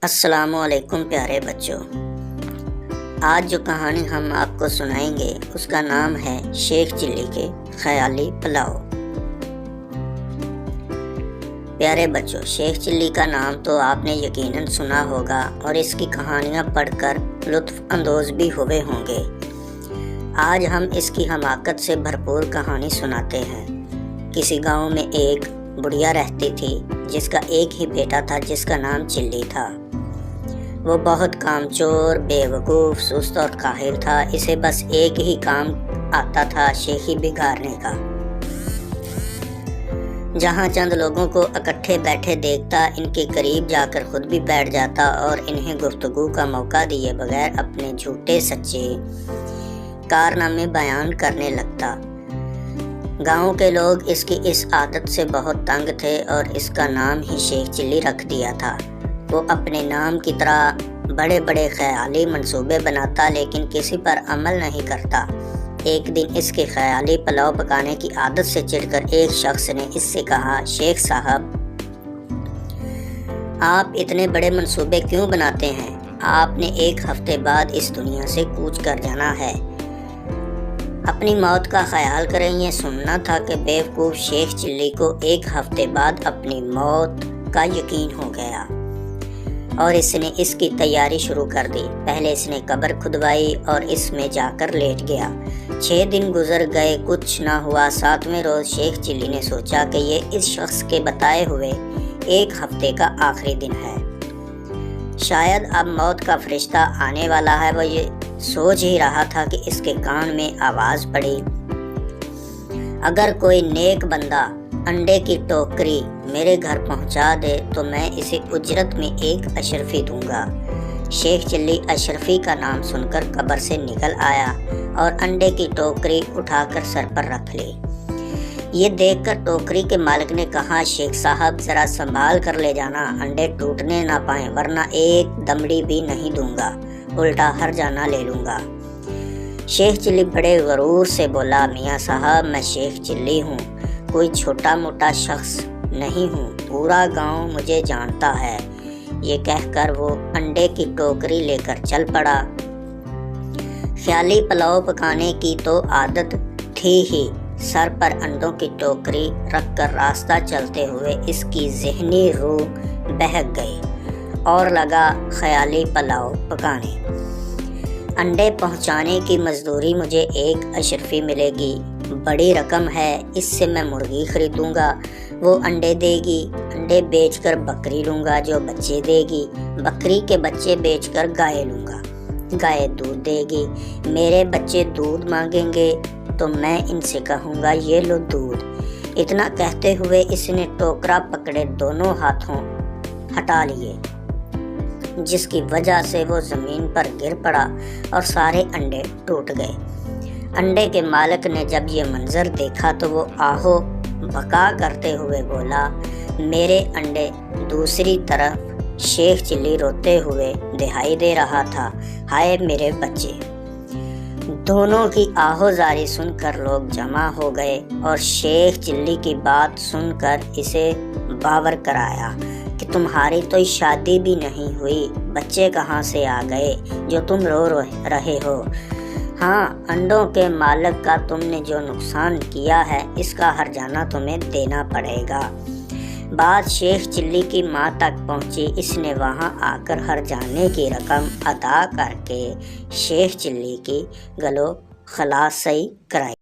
السلام علیکم پیارے بچوں، آج جو کہانی ہم آپ کو سنائیں گے اس کا نام ہے شیخ چلی کے خیالی پلاؤ۔ پیارے بچوں، شیخ چلی کا نام تو آپ نے یقیناً سنا ہوگا اور اس کی کہانیاں پڑھ کر لطف اندوز بھی ہوئے ہوں گے۔ آج ہم اس کی حماقت سے بھرپور کہانی سناتے ہیں۔ کسی گاؤں میں ایک بڑھیا رہتی تھی جس کا ایک ہی بیٹا تھا جس کا نام چلی تھا۔ وہ بہت کامچور، بے وقوف، سست اور کاہل تھا۔ اسے بس ایک ہی کام آتا تھا، شیخی بگاڑنے کا۔ جہاں چند لوگوں کو اکٹھے بیٹھے دیکھتا، ان کے قریب جا کر خود بھی بیٹھ جاتا اور انہیں گفتگو کا موقع دیے بغیر اپنے جھوٹے سچے کارنامے بیان کرنے لگتا۔ گاؤں کے لوگ اس کی اس عادت سے بہت تنگ تھے اور اس کا نام ہی شیخ چلی رکھ دیا تھا۔ وہ اپنے نام کی طرح بڑے بڑے خیالی منصوبے بناتا لیکن کسی پر عمل نہیں کرتا۔ ایک دن اس کے خیالی پلاؤ پکانے کی عادت سے چڑھ کر ایک شخص نے اس سے کہا، شیخ صاحب، آپ اتنے بڑے منصوبے کیوں بناتے ہیں؟ آپ نے ایک ہفتے بعد اس دنیا سے کوچ کر جانا ہے۔ اپنی موت کا خیال کریں۔ یہ سننا تھا کہ بیوقوف شیخ چلی کو ایک ہفتے بعد اپنی موت کا یقین ہو گیا اور اس نے اس کی تیاری شروع کر دی۔ پہلے اس نے قبر کھدوائی اور اس میں جا کر لیٹ گیا۔ 6 دن گزر گئے، کچھ نہ ہوا۔ 7ویں روز شیخ چلی نے سوچا کہ یہ اس شخص کے بتائے ہوئے ایک ہفتے کا آخری دن ہے۔ شاید اب موت کا فرشتہ آنے والا ہے۔ وہ یہ سوچ ہی رہا تھا کہ اس کے کان میں آواز پڑی، اگر کوئی نیک بندہ انڈے کی ٹوکری میرے گھر پہنچا دے تو میں اسے اجرت میں ایک اشرفی دوں گا۔ شیخ چلی اشرفی کا نام سن کر قبر سے نکل آیا اور انڈے کی ٹوکری اٹھا کر سر پر رکھ لی۔ یہ دیکھ کر ٹوکری کے مالک نے کہا، شیخ صاحب ذرا سنبھال کر لے جانا، انڈے ٹوٹنے نہ پائیں ورنہ ایک دمڑی بھی نہیں دوں گا، الٹا ہر جانا لے لوں گا۔ شیخ چلی بڑے غرور سے بولا، میاں صاحب میں شیخ چلی ہوں، کوئی چھوٹا موٹا شخص نہیں ہوں، پورا گاؤں مجھے جانتا ہے۔ یہ کہہ کر وہ انڈے کی ٹوکری لے کر چل پڑا۔ خیالی پلاؤ پکانے کی تو عادت تھی ہی، سر پر انڈوں کی ٹوکری رکھ کر راستہ چلتے ہوئے اس کی ذہنی روح بہک گئی اور لگا خیالی پلاؤ پکانے۔ انڈے پہنچانے کی مزدوری مجھے ایک اشرفی ملے گی، بڑی رقم ہے، اس سے میں مرغی خریدوں گا، وہ انڈے دے گی، انڈے بیچ کر بکری لوں گا جو بچے دے گی، بکری کے بچے بیچ کر گائے لوں گا، گائے دودھ دے گی، میرے بچے دودھ مانگیں گے تو میں ان سے کہوں گا یہ لو دودھ۔ اتنا کہتے ہوئے اس نے ٹوکرا پکڑے دونوں ہاتھوں ہٹا لیے، جس کی وجہ سے وہ زمین پر گر پڑا اور سارے انڈے ٹوٹ گئے۔ انڈے کے مالک نے جب یہ منظر دیکھا تو وہ آہو بکا کرتے ہوئے بولا، میرے انڈے۔ دوسری طرف شیخ چلی روتے ہوئے دہائی دے رہا تھا، ہائے میرے بچے۔ دونوں کی آہو زاری سن کر لوگ جمع ہو گئے اور شیخ چلی کی بات سن کر اسے باور کرایا کہ تمہاری تو شادی بھی نہیں ہوئی، بچے کہاں سے آ گئے جو تم رو رہے ہو؟ ہاں، انڈوں کے مالک کا تم نے جو نقصان کیا ہے اس کا ہرجانہ تمہیں دینا پڑے گا۔ بات شیخ چلی کی ماں تک پہنچی۔ اس نے وہاں آ کر ہرجانے کی رقم ادا کر کے شیخ چلی کی گلو خلاصی کرائی۔